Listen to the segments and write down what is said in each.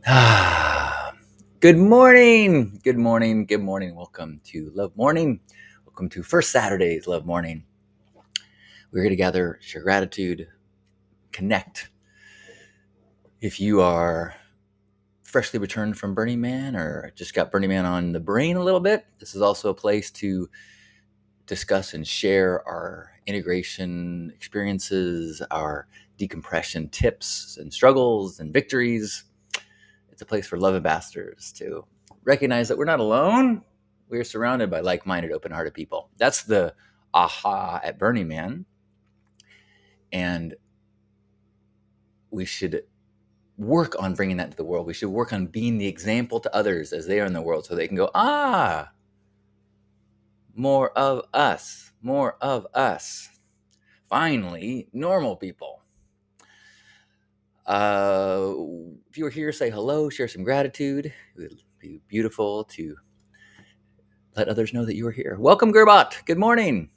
Good morning. Good morning. Good morning. Welcome to Love Morning. Welcome to First Saturday's Love Morning. We're here to gather, share gratitude, connect. If you are freshly returned from Burning Man or just got Burning Man on the brain a little bit, this is also a place to discuss and share our integration experiences, our decompression tips and struggles and victories. It's a place for love ambassadors to recognize that we're not alone. We're surrounded by like-minded, open-hearted people. That's the aha at Burning Man. And we should work on bringing that to the world. We should work on being the example to others as they are in the world so they can go, more of us, more of us. Finally, normal people. If you were here, say hello, share some gratitude. It would be beautiful to let others know that you are here. Welcome, Gerbot. Good morning.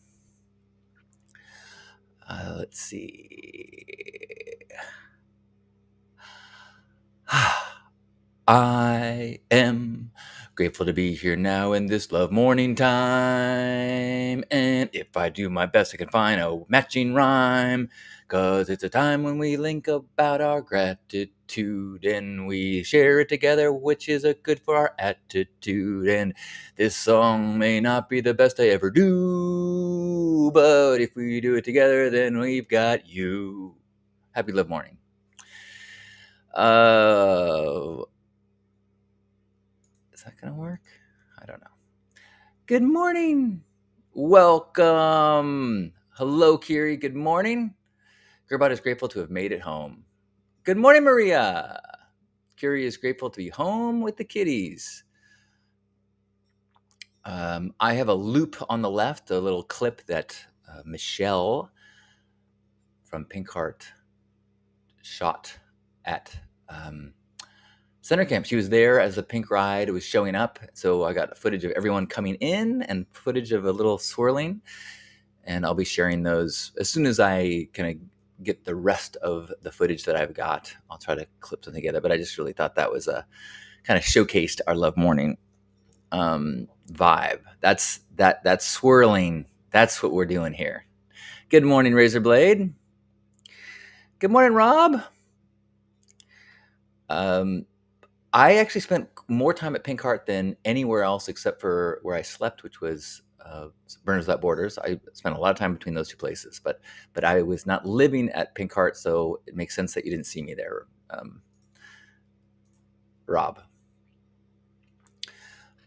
Let's see. I am grateful to be here now in this love morning time. And if I do my best, I can find a matching rhyme. 'Cause it's a time when we link about our gratitude and we share it together, which is a good for our attitude. And this song may not be the best I ever do, but if we do it together, then we've got you. Happy Love Morning. Is that gonna work? I don't know. Good morning. Welcome. Hello, Kiri. Good morning. Gerbot is grateful to have made it home. Good morning, Maria. Kiri is grateful to be home with the kitties. I have a loop on the left, a little clip that Michelle from Pink Heart shot at Center Camp. She was there as the pink ride was showing up. So I got footage of everyone coming in and footage of a little swirling. And I'll be sharing those as soon as I kind of get the rest of the footage that I've got. I'll try to clip something together. But I just really thought that was a kind of showcased our Love Morning vibe. That's swirling. That's what we're doing here. Good morning, Razorblade. Good morning, Rob. I actually spent more time at Pink Heart than anywhere else except for where I slept, which was Burners Without Borders. I spent a lot of time between those two places, but I was not living at Pink Heart, so it makes sense that you didn't see me there, Rob.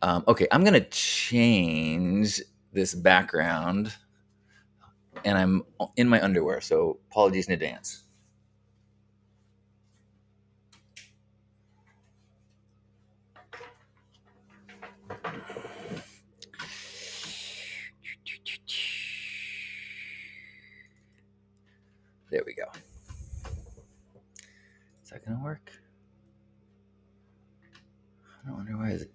Okay, I'm going to change this background, and I'm in my underwear, so apologies in advance. There we go. Is that going to work? I wonder why is it.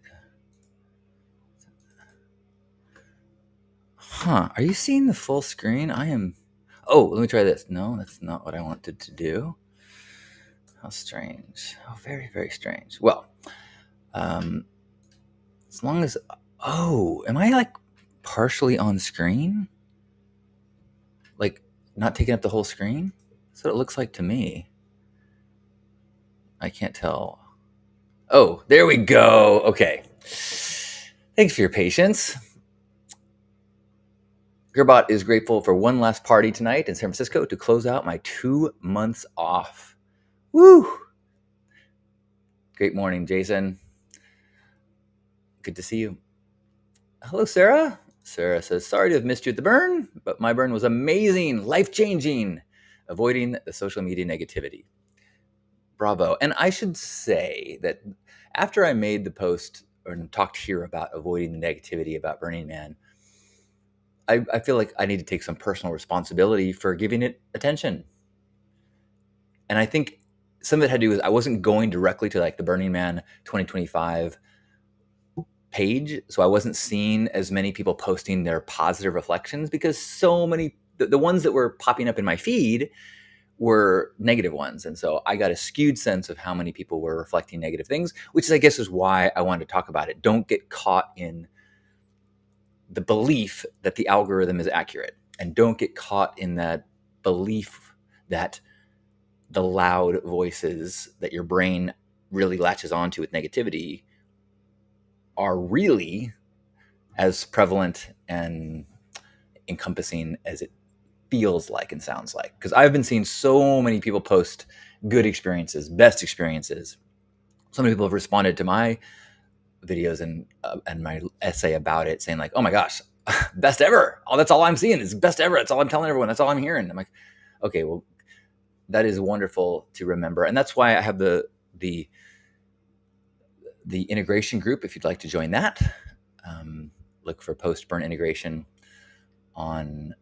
Huh, are you seeing the full screen? I am. Oh, let me try this. No, that's not what I wanted to do. How strange. Oh, very, very strange. Well, as long as. Oh, am I like partially on screen? Like not taking up the whole screen? That's what it looks like to me. I can't tell. Oh, there we go. Okay. Thanks for your patience. Gerbot is grateful for one last party tonight in San Francisco to close out my 2 months off. Woo! Great morning, Jason. Good to see you. Hello, Sarah. Sarah says, sorry to have missed you at the burn, but my burn was amazing, life-changing, avoiding the social media negativity. Bravo. And I should say that after I made the post and talked here about avoiding the negativity about Burning Man, I feel like I need to take some personal responsibility for giving it attention. And I think some of it had to do with I wasn't going directly to like the Burning Man 2025 page, so I wasn't seeing as many people posting their positive reflections because so many the ones that were popping up in my feed were negative ones. And so I got a skewed sense of how many people were reflecting negative things, which I guess is why I wanted to talk about it. Don't get caught in the belief that the algorithm is accurate, and don't get caught in that belief that the loud voices that your brain really latches onto with negativity are really as prevalent and encompassing as it feels like and sounds like. Because I've been seeing so many people post good experiences, best experiences. So many people have responded to my videos and my essay about it, saying like, "Oh my gosh, best ever! Oh, that's all I'm seeing is best ever. That's all I'm telling everyone. That's all I'm hearing." I'm like, okay, well, that is wonderful to remember, and that's why I have the integration group. If you'd like to join that, look for Post Burn Integration on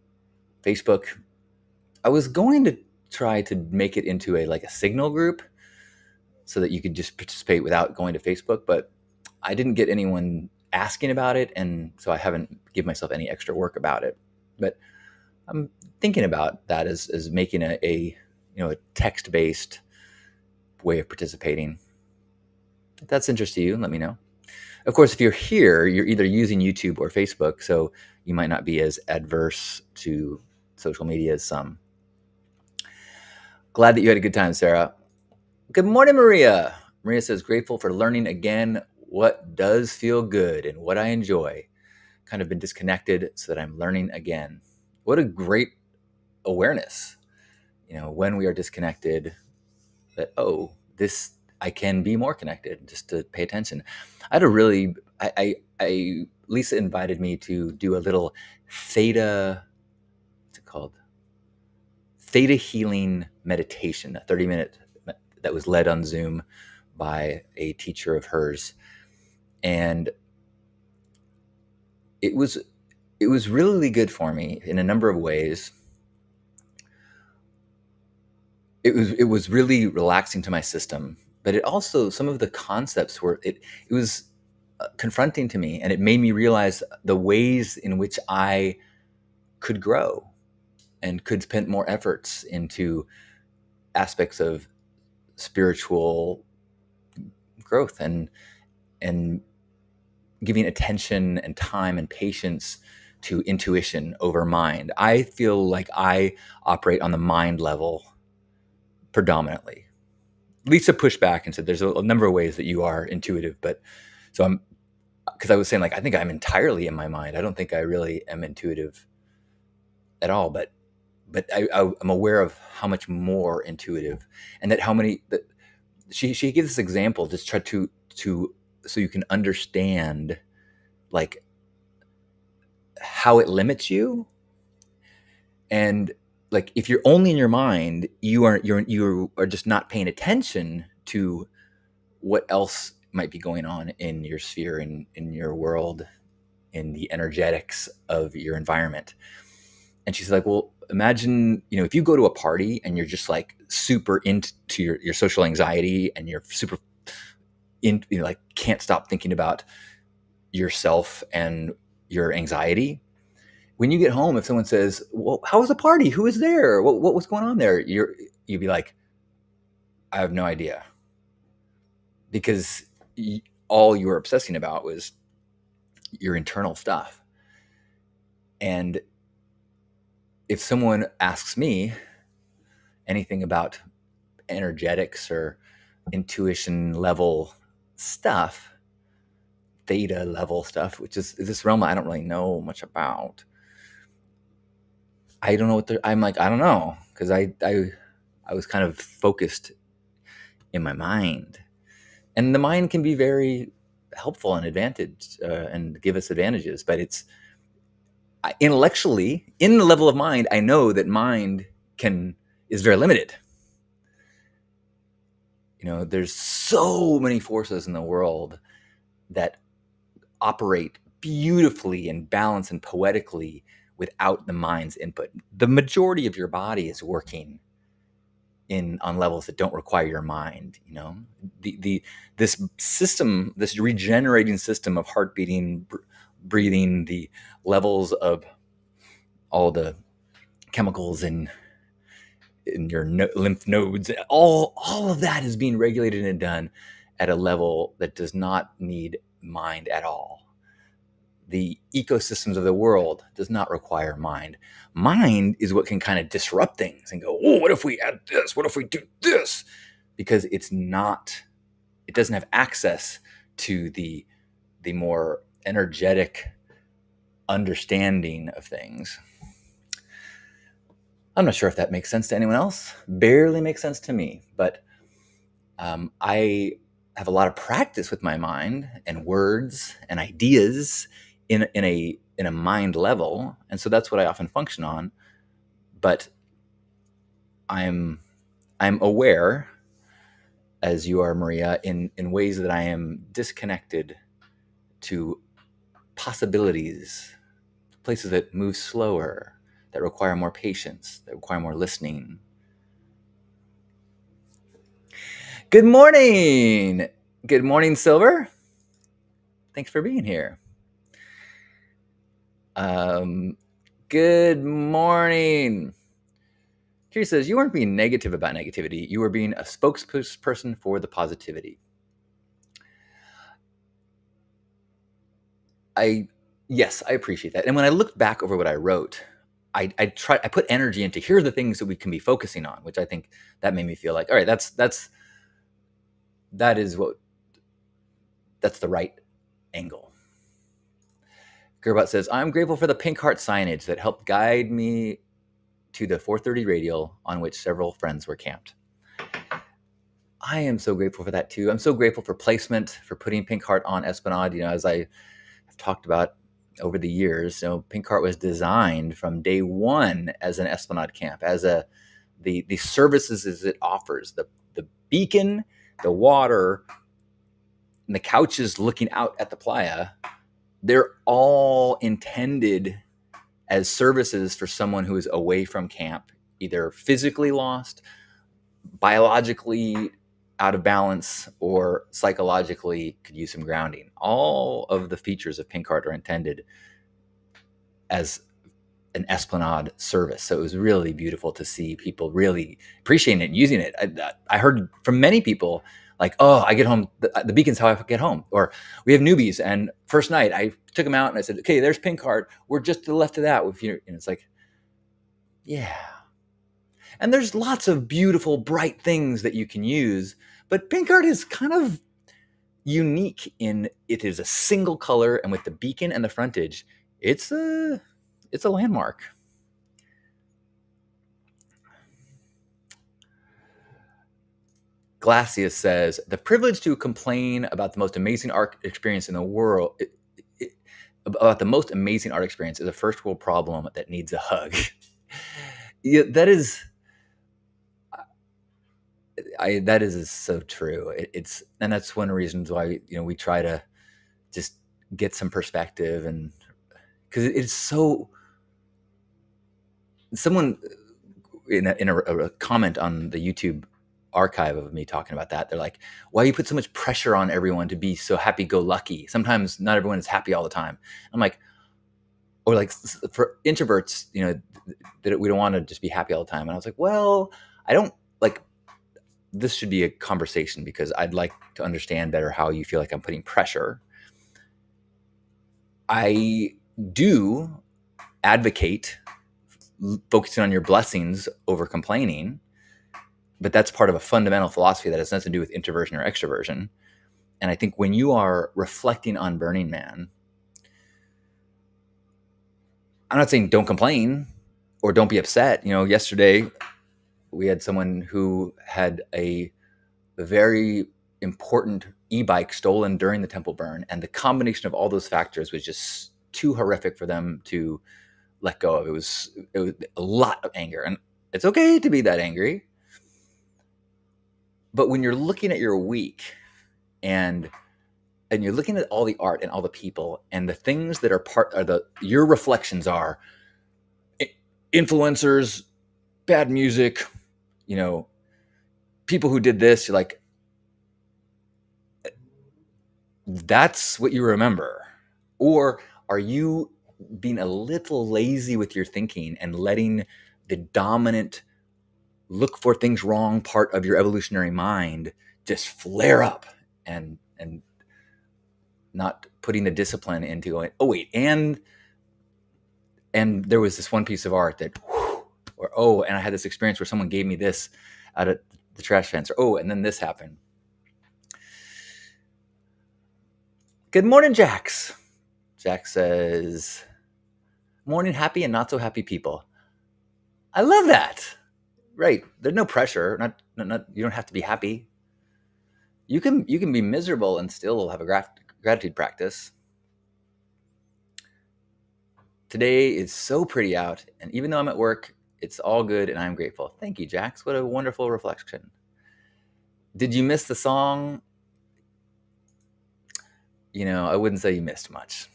Facebook. I was going to try to make it into a Signal group so that you could just participate without going to Facebook, but I didn't get anyone asking about it, and so I haven't given myself any extra work about it. But I'm thinking about that as making a text-based way of participating. If that's interest to you, let me know. Of course, if you're here, you're either using YouTube or Facebook, so you might not be as adverse to social media as some. Glad that you had a good time, Sarah. Good morning, Maria. Maria says, grateful for learning again what does feel good and what I enjoy. Kind of been disconnected so that I'm learning again. What a great awareness. When we are disconnected, that, I can be more connected, just to pay attention. I had a really, Lisa invited me to do a little theta, what's it called? Theta healing meditation, a 30-minute that was led on Zoom by a teacher of hers. And it was really good for me in a number of ways. It was really relaxing to my system, but it also, some of the concepts were, it was confronting to me, and it made me realize the ways in which I could grow and could spend more efforts into aspects of spiritual growth and giving attention and time and patience to intuition over mind. I feel like I operate on the mind level predominantly. Lisa pushed back and said there's a number of ways that you are intuitive, but so because I was saying, like, I think I'm entirely in my mind. I don't think I really am intuitive at all, but I'm aware of how much more intuitive, and that how many that she gives this example, just try to so you can understand like how it limits you. And like, if you're only in your mind, you are just not paying attention to what else might be going on in your sphere, in your world, in the energetics of your environment. And she's like, well, imagine, if you go to a party and you're just like super into your social anxiety, and you're super like can't stop thinking about yourself and your anxiety. When you get home, if someone says, well, how was the party? Who was there? What was going on there? You'd be like, I have no idea. Because all you were obsessing about was your internal stuff. And if someone asks me anything about energetics or intuition level stuff, theta level stuff, which is this realm I don't really know much about, I don't know I'm like, I don't know, because I was kind of focused in my mind, and the mind can be very helpful and advantage and give us advantages, but it's intellectually, in the level of mind, I know that mind is very limited. There's so many forces in the world that operate beautifully and balanced and poetically without the mind's input. The majority of your body is working on levels that don't require your mind. This system, this regenerating system of heart beating, breathing, the levels of all the chemicals in in your lymph nodes. All of that is being regulated and done at a level that does not need mind at all. The ecosystems of the world does not require mind. Mind is what can kind of disrupt things and go, oh, what if we add this? What if we do this? Because it doesn't have access to the more energetic understanding of things. I'm not sure if that makes sense to anyone else. Barely makes sense to me, but I have a lot of practice with my mind and words and ideas in a mind level, and so that's what I often function on. But I'm aware, as you are, Maria, in ways that I am disconnected to possibilities, places that move slower, that require more patience, that require more listening. Good morning. Good morning, Silver. Thanks for being here. Good morning. Kiri says, you weren't being negative about negativity. You were being a spokesperson for the positivity. Yes, I appreciate that. And when I looked back over what I wrote, I put energy into, here are the things that we can be focusing on, which I think that made me feel like, all right, that's the right angle. Gerbot says, I'm grateful for the pink heart signage that helped guide me to the 4:30 radial on which several friends were camped. I am so grateful for that too. I'm so grateful for placement, for putting Pink Heart on Esplanade. As I have talked about over the years, Pink Heart was designed from day one as an Esplanade camp, as the services it offers, the beacon, the water, and the couches looking out at the playa. They're all intended as services for someone who is away from camp, either physically lost, biologically out of balance, or psychologically could use some grounding. All of the features of Pink Heart are intended as an Esplanade service. So it was really beautiful to see people really appreciating it and using it. I heard from many people like, oh, I get home, the beacon's how I get home. Or we have newbies, and first night I took them out and I said, okay, there's Pink Heart. We're just to the left of that. And it's like, yeah. And there's lots of beautiful, bright things that you can use, but Pink Heart is kind of unique in it is a single color, and with the beacon and the frontage, it's a landmark. Glacius says, the privilege to complain about the most amazing art experience in the world, about the most amazing art experience is a first world problem that needs a hug. Yeah, that is so true. And that's one of the reasons why we try to just get some perspective, and because it's so. Someone in a comment on the YouTube archive of me talking about that, they're like, why you put so much pressure on everyone to be so happy-go-lucky? Sometimes not everyone is happy all the time. I'm like, or like for introverts, that we don't want to just be happy all the time. And I was like, well, I don't like. This should be a conversation because I'd like to understand better how you feel like I'm putting pressure. I do advocate focusing on your blessings over complaining, but that's part of a fundamental philosophy that has nothing to do with introversion or extroversion. And I think when you are reflecting on Burning Man, I'm not saying don't complain or don't be upset. Yesterday we had someone who had a very important e-bike stolen during the temple burn, and the combination of all those factors was just too horrific for them to let go of. It was a lot of anger, and it's okay to be that angry. But when you're looking at your week and you're looking at all the art and all the people and the things that are your reflections are influencers, bad music, people who did this, you're like, that's what you remember? Or are you being a little lazy with your thinking and letting the dominant look for things wrong part of your evolutionary mind just flare up, and not putting the discipline into going, oh wait, and there was this one piece of art that, or oh, and I had this experience where someone gave me this out of the trash fence, or oh, and then this happened. Good morning, Jax. Jax says, morning, happy and not so happy people. I love that. Right. There's no pressure. Not you don't have to be happy. You can be miserable and still have a gratitude practice. Today is so pretty out, and even though I'm at work, it's all good and I'm grateful. Thank you, Jax. What a wonderful reflection. Did you miss the song? You know, I wouldn't say you missed much.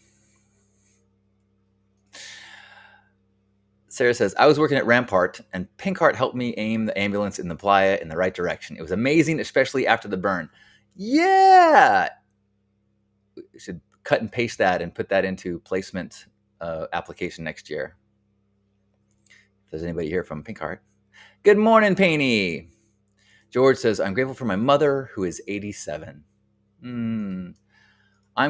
Sarah says, I was working at Rampart, and Pinkheart helped me aim the ambulance in the playa in the right direction. It was amazing, especially after the burn. Yeah! We should cut and paste that and put that into placement application next year. If there's anybody here from Pinkheart. Good morning, Painey. George says, I'm grateful for my mother, who is 87. I'm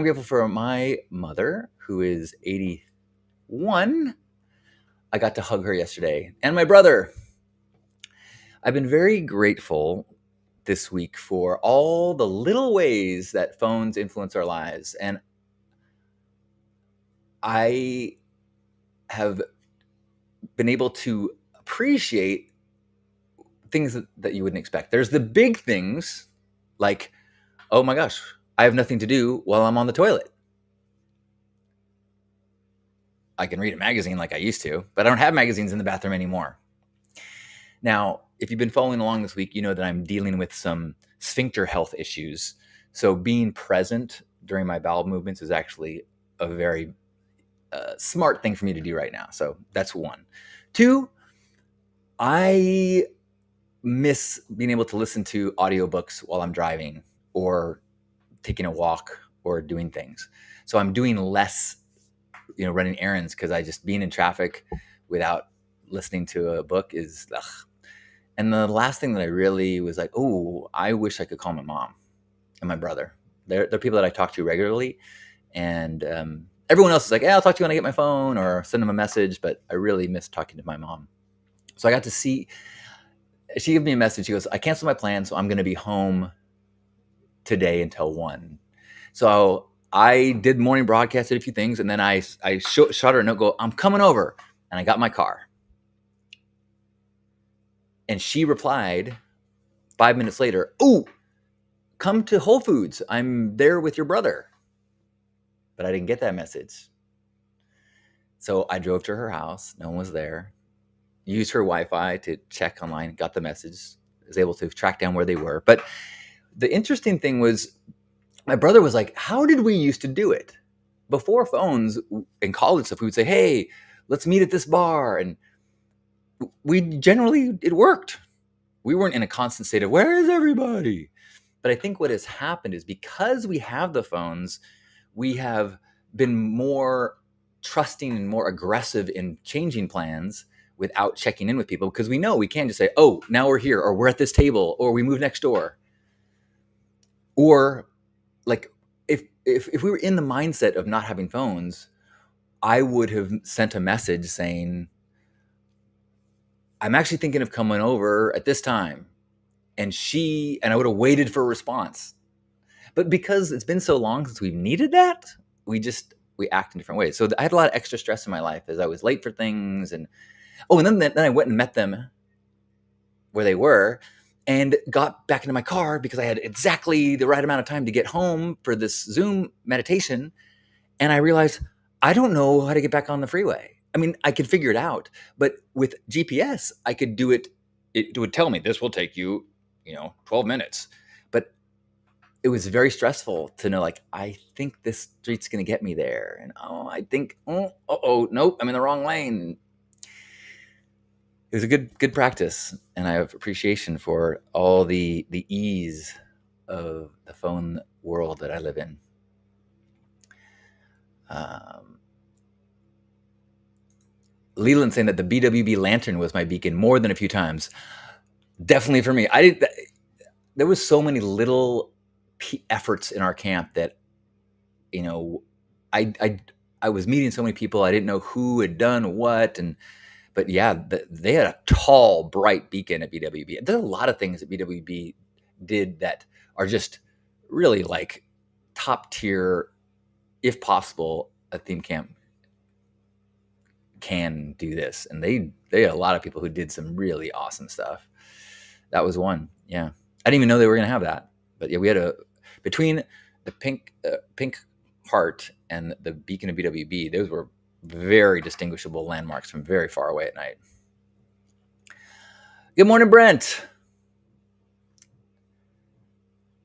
grateful for my mother, who is 81. I got to hug her yesterday. And my brother. I've been very grateful this week for all the little ways that phones influence our lives. And I have been able to appreciate things that you wouldn't expect. There's the big things like, oh my gosh, I have nothing to do while I'm on the toilet. I can read a magazine like I used to, but I don't have magazines in the bathroom anymore. Now, if you've been following along this week, you know that I'm dealing with some sphincter health issues. So being present during my bowel movements is actually a very smart thing for me to do right now. So that's one. Two, I miss being able to listen to audiobooks while I'm driving or taking a walk or doing things. So I'm doing less, running errands, because I just being in traffic without listening to a book is ugh. And the last thing that I really was like, oh, I wish I could call my mom and my brother. They're people that I talk to regularly. And everyone else is like, I'll talk to you when I get my phone or send them a message. But I really miss talking to my mom. So I got to see, she gave me a message. She goes, I canceled my plan, so I'm going to be home today until 1. So I did morning broadcast, did a few things. And then I shot her a note, go, I'm coming over. And I got my car. And she replied 5 minutes later, oh, come to Whole Foods. I'm there with your brother. But I didn't get that message. So I drove to her house. No one was there. Used her Wi-Fi to check online, got the message, was able to track down where they were. But the interesting thing was my brother was like, how did we used to do it? Before phones in college stuff, we would say, hey, let's meet at this bar. And it worked. We weren't in a constant state of, where is everybody? But I think what has happened is because we have the phones, we have been more trusting and more aggressive in changing plans without checking in with people, because we know we can't just say, oh, now we're here, or we're at this table, or we move next door. Or like if we were in the mindset of not having phones, I would have sent a message saying, I'm actually thinking of coming over at this time. And I would have waited for a response. But because it's been so long since we've needed that, we act in different ways. So I had a lot of extra stress in my life as I was late for things. And then I went and met them where they were and got back into my car because I had exactly the right amount of time to get home for this Zoom meditation. And I realized I don't know how to get back on the freeway. I mean, I could figure it out, but with GPS, I could do it. It would tell me this will take you, 12 minutes. But it was very stressful to know, like, I think this street's going to get me there. And I think, nope, I'm in the wrong lane. It was a good practice. And I have appreciation for all the ease of the phone world that I live in. Leland saying that the BWB lantern was my beacon more than a few times. Definitely for me. I did. There was so many little efforts in our camp that you know, I I I was meeting so many people. I didn't know who had done what, and but yeah, they had a tall, bright beacon at BWB. There's a lot of things that BWB did that are just really like top tier, if possible. A theme camp can do this, and they had a lot of people who did some really awesome stuff. That was one. Yeah, I didn't even know they were going to have that, but yeah, we had a between the pink heart and the beacon of BWB. Those were very distinguishable landmarks from very far away at night. Good morning, Brent.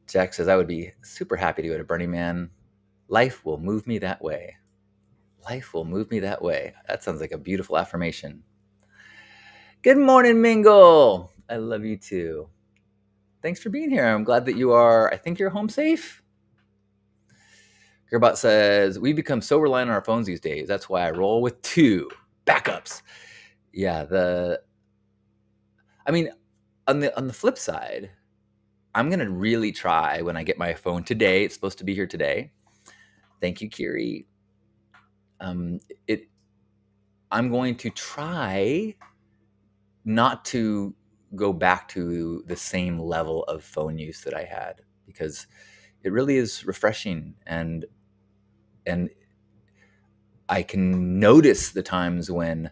Jack says I would be super happy to go to Burning Man. Life will move me that way. Life will move me that way. That sounds like a beautiful affirmation. Good morning, Mingle. I love you too. Thanks for being here. I'm glad that you are. I think you're home safe. Gerbot says, we become so reliant on our phones these days. That's why I roll with 2 backups. Yeah, I mean, on the flip side, I'm gonna really try when I get my phone today. It's supposed to be here today. Thank you, Kiri. It I'm going to try not to go back to the same level of phone use that I had, because it really is refreshing, and I can notice the times when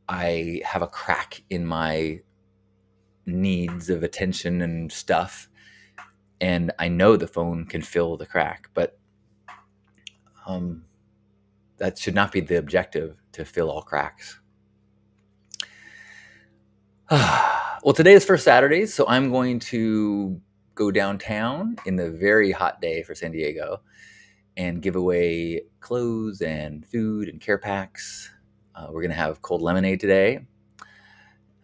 I have a crack in my needs of attention and stuff, and I know the phone can fill the crack, but that should not be the objective, to fill all cracks. Well, today is First Saturday, so I'm going to go downtown in the very hot day for San Diego and give away clothes and food and care packs. We're going to have cold lemonade today.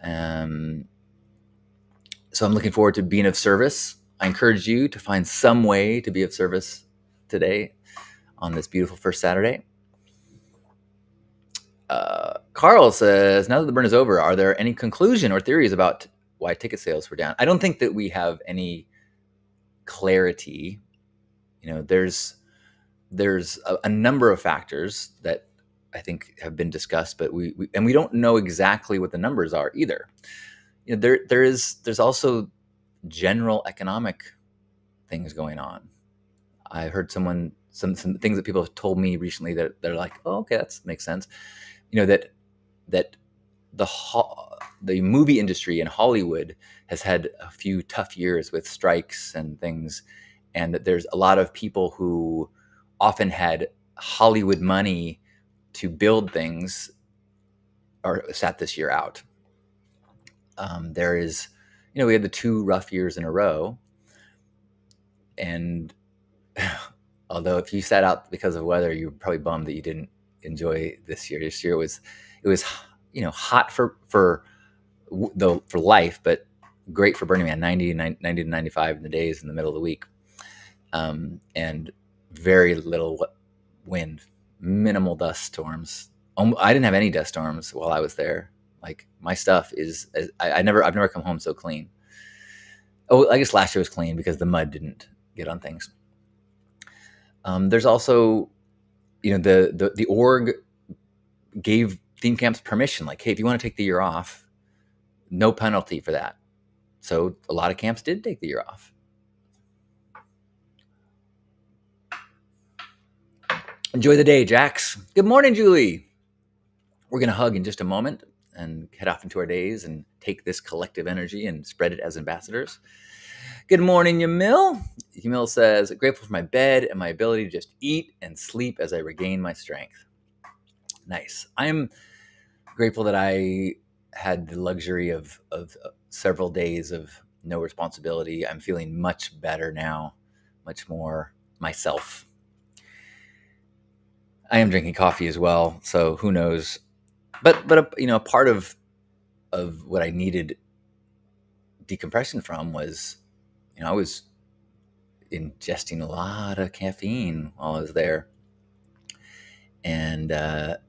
So I'm looking forward to being of service. I encourage you to find some way to be of service today on this beautiful first Saturday. Carl says, now that the burn is over, are there any conclusion or theories about why ticket sales were down? I don't think that we have any clarity. There's a number of factors that I think have been discussed, but we don't know exactly what the numbers are either. There's also general economic things going on. I heard some things that people have told me recently that they're like, oh, okay, that makes sense. That the movie industry in Hollywood has had a few tough years with strikes and things, and that there's a lot of people who often had Hollywood money to build things are sat this year out. We had the 2 rough years in a row, and although if you sat out because of weather, you're probably bummed that you didn't enjoy this year. This year it was hot for life, but great for Burning Man. 90 to 95 in the days in the middle of the week, and very little wind, minimal dust storms. I didn't have any dust storms while I was there. Like, my stuff is, I've never come home so clean. Oh, I guess last year was clean because the mud didn't get on things. There's also, the org gave theme camps permission, like, hey, if you want to take the year off, no penalty for that. So a lot of camps did take the year off. Enjoy the day, Jax. Good morning, Julie. We're going to hug in just a moment and head off into our days and take this collective energy and spread it as ambassadors. Good morning, Yamil. Yamil says, grateful for my bed and my ability to just eat and sleep as I regain my strength. Nice. I'm grateful that I had the luxury of several days of no responsibility. I'm feeling much better now, much more myself. I am drinking coffee as well, so who knows? But a part of what I needed decompression from was, I was ingesting a lot of caffeine while I was there, and to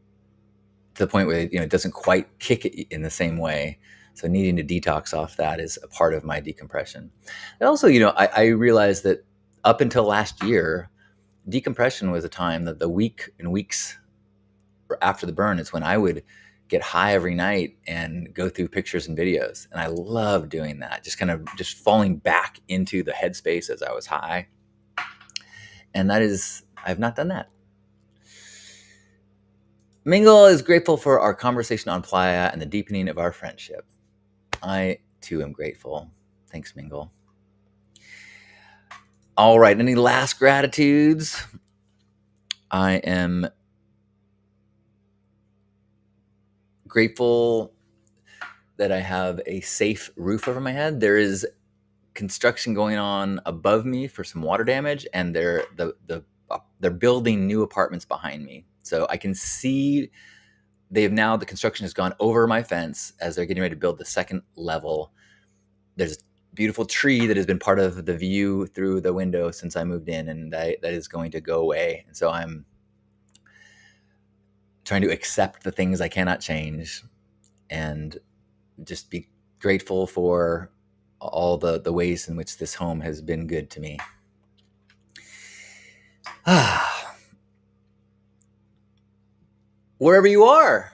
the point where it doesn't quite kick it in the same way. So needing to detox off that is a part of my decompression. And also, I realized that up until last year, decompression was a time that the weeks after the burn is when I would get high every night and go through pictures and videos. And I love doing that, just kind of just falling back into the headspace as I was high. And I've not done that. Mingle is grateful for our conversation on Playa and the deepening of our friendship. I too am grateful. Thanks, Mingle. All right, any last gratitudes? I am grateful that I have a safe roof over my head. There is construction going on above me for some water damage, and they're building new apartments behind me. So I can see the construction has gone over my fence as they're getting ready to build the second level. There's a beautiful tree that has been part of the view through the window since I moved in, and that is going to go away. And so I'm trying to accept the things I cannot change and just be grateful for all the ways in which this home has been good to me. Wherever you are,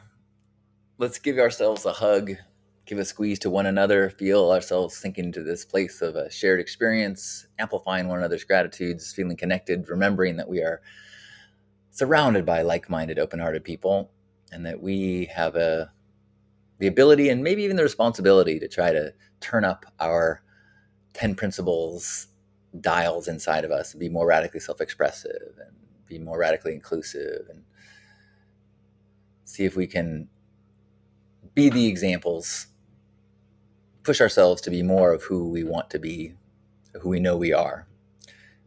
let's give ourselves a hug, give a squeeze to one another, feel ourselves sinking into this place of a shared experience, amplifying one another's gratitudes, feeling connected, remembering that we are surrounded by like-minded, open-hearted people, and that we have the ability and maybe even the responsibility to try to turn up our 10 principles dials inside of us and be more radically self-expressive and be more radically inclusive, and see if we can be the examples, push ourselves to be more of who we want to be, who we know we are,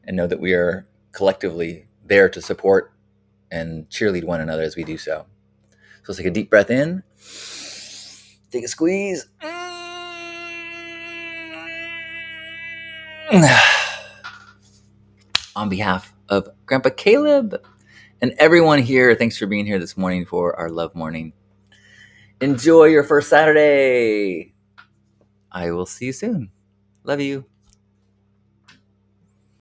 and know that we are collectively there to support and cheerlead one another as we do so. So let's take a deep breath in, take a squeeze. On behalf of Grandpa Caleb and everyone here, thanks for being here this morning for our Love Morning. Enjoy your first Saturday. I will see you soon. Love you.